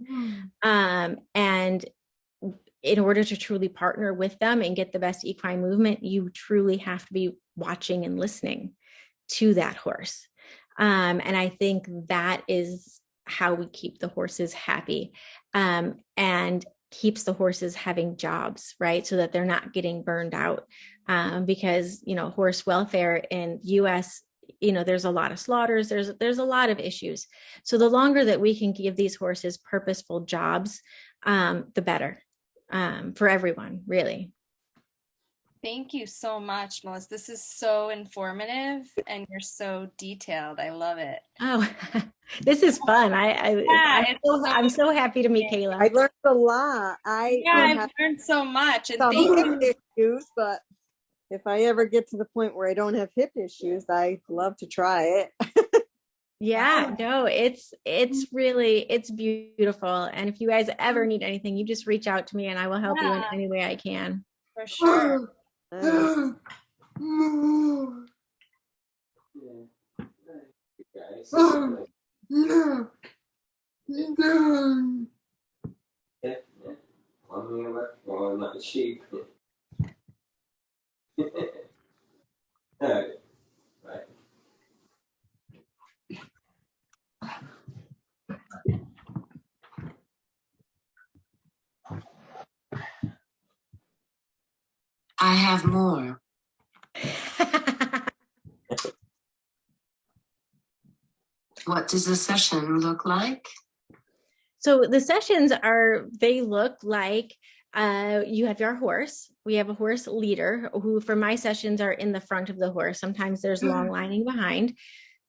And in order to truly partner with them and get the best equine movement, you truly have to be watching and listening to that horse. And I think that is how we keep the horses happy, and keeps the horses having jobs, right? So that they're not getting burned out. Because, horse welfare in US, there's a lot of slaughters, there's a lot of issues. So the longer that we can give these horses purposeful jobs, the better, for everyone, really. Thank you so much, Melissa. This is so informative and you're so detailed. I love it. Oh, this is fun. I'm so happy to meet Kayla. I learned a lot. I've learned so much. And some hip issues, but if I ever get to the point where I don't have hip issues, I'd love to try it. Yeah, no, it's beautiful. And if you guys ever need anything, you just reach out to me and I will help you in any way I can. For sure. Not sheep. Right. I have more. What does the session look like? So the sessions they look like you have your horse. We have a horse leader who for my sessions are in the front of the horse. Sometimes there's long lining behind.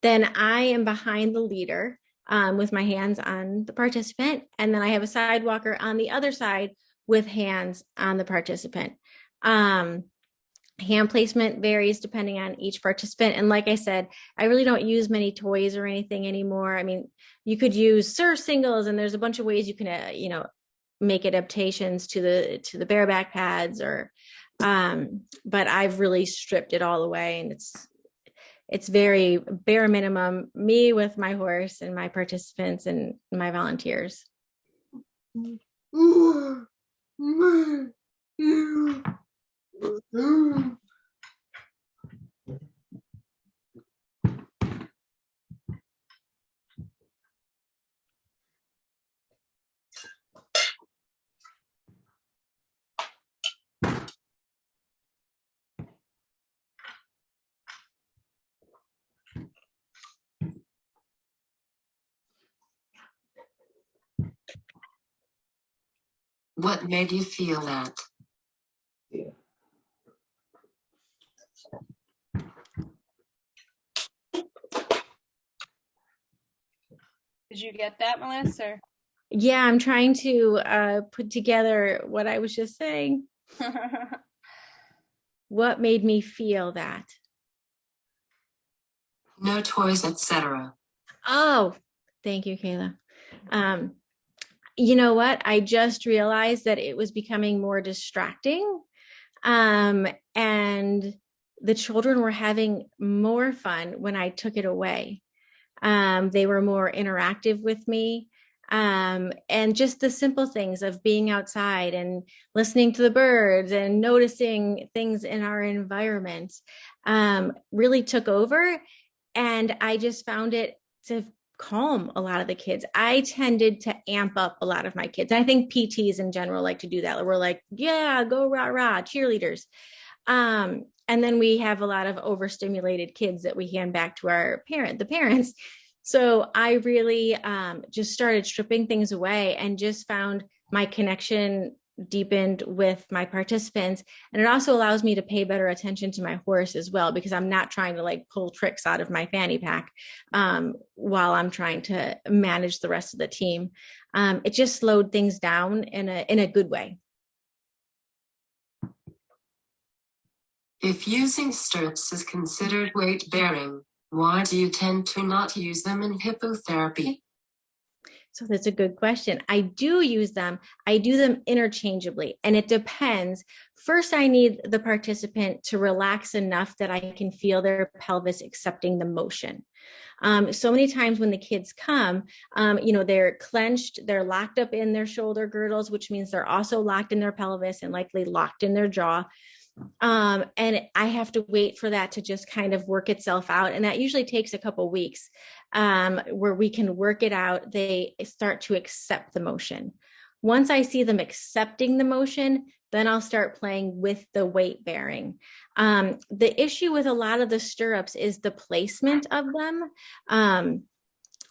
Then I am behind the leader with my hands on the participant. And then I have a side walker on the other side with hands on the participant. Hand placement varies depending on each participant. And like I said, I really don't use many toys or anything anymore. I mean, you could use surf singles, and there's a bunch of ways you can, make adaptations to the bareback pads, or, but I've really stripped it all away, and it's very bare minimum, me with my horse and my participants and my volunteers. What made you feel that? Did you get that, Melissa? Yeah, I'm trying to put together what I was just saying. What made me feel that? No toys, etc. Oh, thank you, Kayla. You know what? I just realized that it was becoming more distracting. And the children were having more fun when I took it away. They were more interactive with me. And just the simple things of being outside and listening to the birds and noticing things in our environment really took over. And I just found it to calm a lot of the kids. I tended to amp up a lot of my kids. I think PTs in general like to do that. We're like, yeah, go rah rah, cheerleaders. And then we have a lot of overstimulated kids that we hand back to the parents. So I really just started stripping things away and just found my connection deepened with my participants. And it also allows me to pay better attention to my horse as well, because I'm not trying to like pull tricks out of my fanny pack while I'm trying to manage the rest of the team. It just slowed things down in a good way. If using stirrups is considered weight bearing, why do you tend to not use them in hippotherapy? So that's a good question. I do use them. I do them interchangeably, and it depends. First, I need the participant to relax enough that I can feel their pelvis accepting the motion. So many times when the kids come, they're clenched, they're locked up in their shoulder girdles, which means they're also locked in their pelvis and likely locked in their jaw. And I have to wait for that to just kind of work itself out. And that usually takes a couple weeks where we can work it out. They start to accept the motion. Once I see them accepting the motion, then I'll start playing with the weight bearing. The issue with a lot of the stirrups is the placement of them.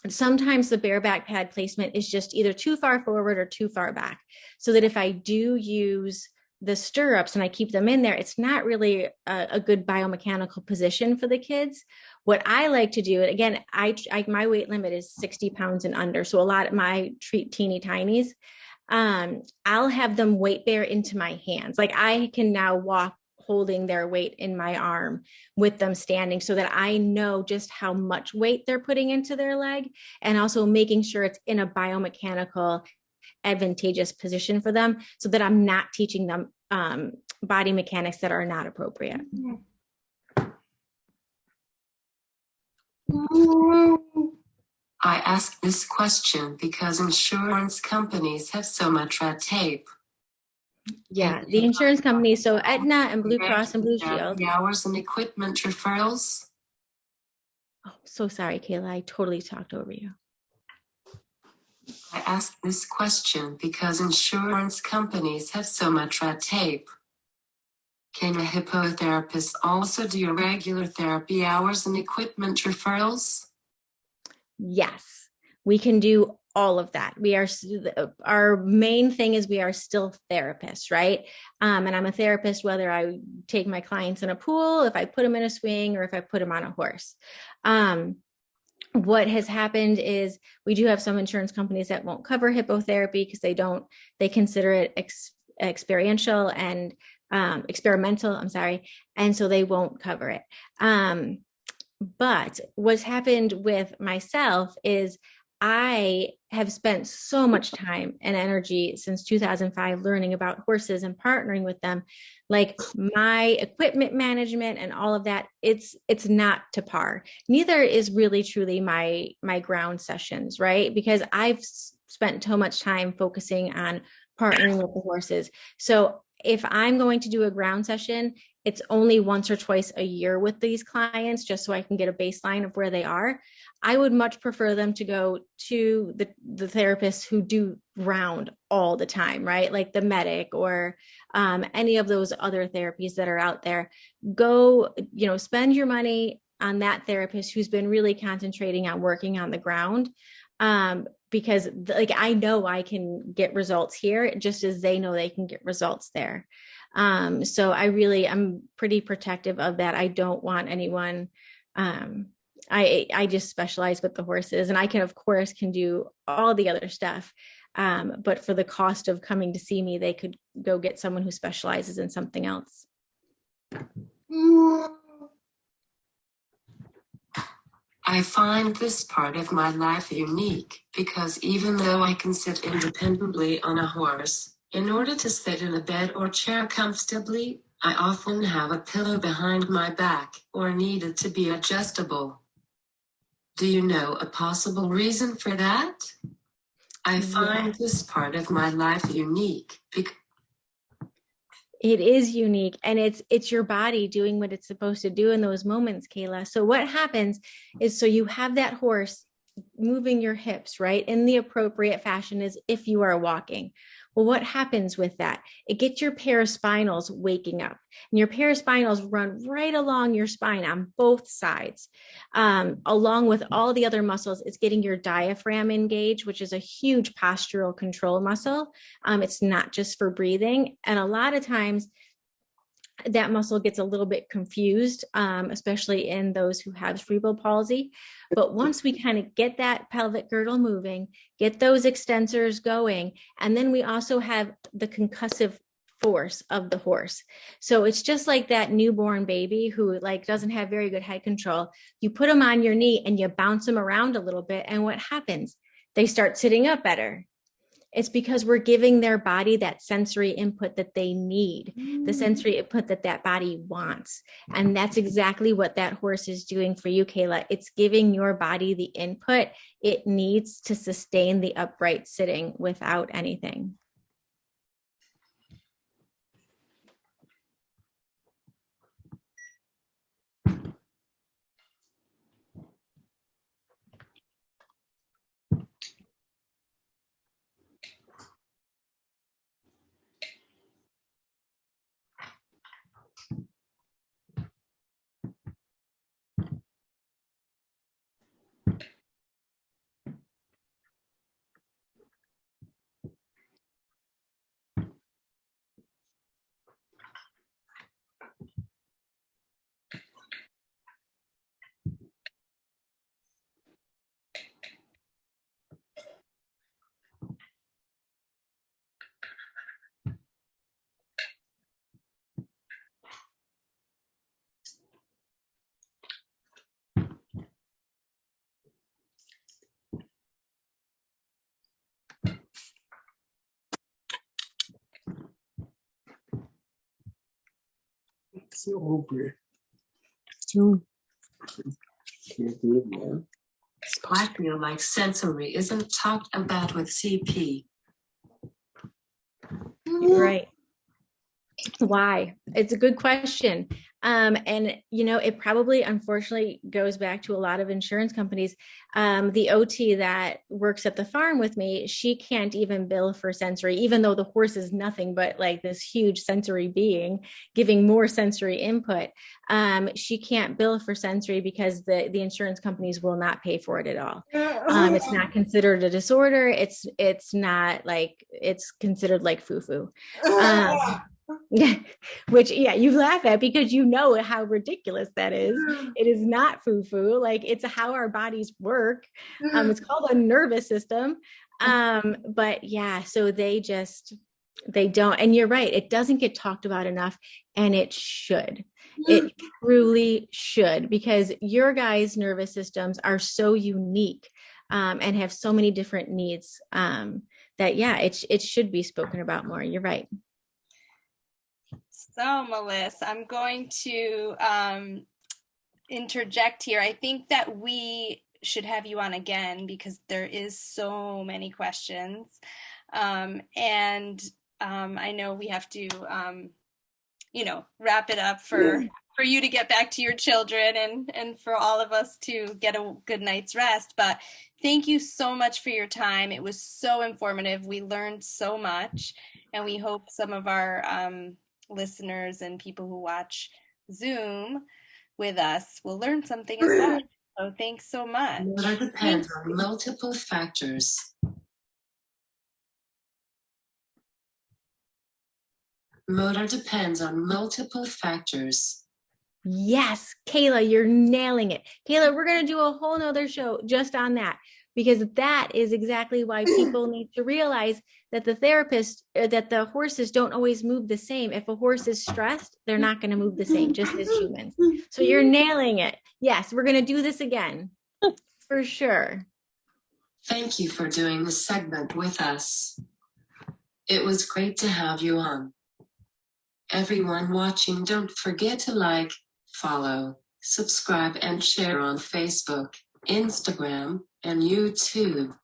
Sometimes the bareback pad placement is just either too far forward or too far back. So that if I do use the stirrups and I keep them in there, it's not really a good biomechanical position for the kids. What I like to do, again, my weight limit is 60 pounds and under. So a lot of my teeny tinies, I'll have them weight bear into my hands. Like I can now walk holding their weight in my arm with them standing, so that I know just how much weight they're putting into their leg, and also making sure it's in a biomechanical advantageous position for them, so that I'm not teaching them body mechanics that are not appropriate. I ask this question because insurance companies have so much red tape. Yeah, the insurance companies, so Aetna and Blue Cross and Blue Shield. Hours and equipment referrals. Oh, so sorry, Kayla, I totally talked over you. I ask this question because insurance companies have so much red tape. Can a hippotherapist also do regular therapy hours and equipment referrals? Yes, we can do all of that. Our main thing is we are still therapists, right? And I'm a therapist whether I take my clients in a pool, if I put them in a swing, or if I put them on a horse. What has happened is we do have some insurance companies that won't cover hippotherapy because they consider it experiential, and experimental, I'm sorry. And so they won't cover it. But what's happened with myself is I have spent so much time and energy since 2005 learning about horses and partnering with them. Like my equipment management and all of that, it's not to par. Neither is really truly my ground sessions, right? Because I've spent so much time focusing on partnering with the horses. So if I'm going to do a ground session, it's only once or twice a year with these clients, just so I can get a baseline of where they are. I would much prefer them to go to the therapists who do round all the time, right? Like the medic or any of those other therapies that are out there. Go, spend your money on that therapist who's been really concentrating on working on the ground. Because like, I know I can get results here just as they know they can get results there. So I'm pretty protective of that. I don't want anyone, I just specialize with the horses, and I can, of course, can do all the other stuff. But for the cost of coming to see me, they could go get someone who specializes in something else. I find this part of my life unique because even though I can sit independently on a horse, in order to sit in a bed or chair comfortably, I often have a pillow behind my back or need it to be adjustable. Do you know a possible reason for that? I find this part of my life unique because it is unique, and it's your body doing what it's supposed to do in those moments, Kayla. So what happens is, so you have that horse moving your hips, right, in the appropriate fashion as if you are walking. Well, what happens with that? It gets your paraspinals waking up, and your paraspinals run right along your spine on both sides. Along with all the other muscles, it's getting your diaphragm engaged, which is a huge postural control muscle. It's not just for breathing. And a lot of times that muscle gets a little bit confused, especially in those who have cerebral palsy. But once we kind of get that pelvic girdle moving, get those extensors going, and then we also have the concussive force of the horse. So it's just like that newborn baby who like doesn't have very good head control. You put them on your knee and you bounce them around a little bit, and what happens? They start sitting up better. It's because we're giving their body that sensory input that they need, the sensory input that body wants. And that's exactly what that horse is doing for you, Kayla. It's giving your body the input it needs to sustain the upright sitting without anything. It's over. So can't do it, man. I feel like sensory isn't talked about with CP. Right. Why? It's a good question. And, it probably, unfortunately, goes back to a lot of insurance companies. The OT that works at the farm with me, she can't even bill for sensory, even though the horse is nothing but like this huge sensory being giving more sensory input. She can't bill for sensory because the insurance companies will not pay for it at all. It's not considered a disorder. It's not like, it's considered like foo-foo. Which, you laugh at because you know how ridiculous that is. It is not foo-foo. Like, it's how our bodies work. It's called a nervous system. But yeah, so they just, They don't. And you're right. It doesn't get talked about enough, and it should. It truly should, because your guys' nervous systems are so unique and have so many different needs that, yeah, it should be spoken about more. You're right. So, Melissa, I'm going to interject here. I think that we should have you on again because there is so many questions. And I know we have to, wrap it up for you to get back to your children and for all of us to get a good night's rest. But thank you so much for your time. It was so informative. We learned so much, and we hope some of our listeners and people who watch Zoom with us will learn something as well. So thanks so much. Motor depends on multiple factors. Motor depends on multiple factors. Yes, Kayla, you're nailing it. Kayla, we're going to do a whole nother show just on that, because that is exactly why people need to realize that the horses don't always move the same. If a horse is stressed, they're not going to move the same, just as humans. So you're nailing it. Yes, we're going to do this again for sure. Thank you for doing this segment with us. It was great to have you on. Everyone watching, don't forget to like, follow, subscribe, and share on Facebook, Instagram, and YouTube.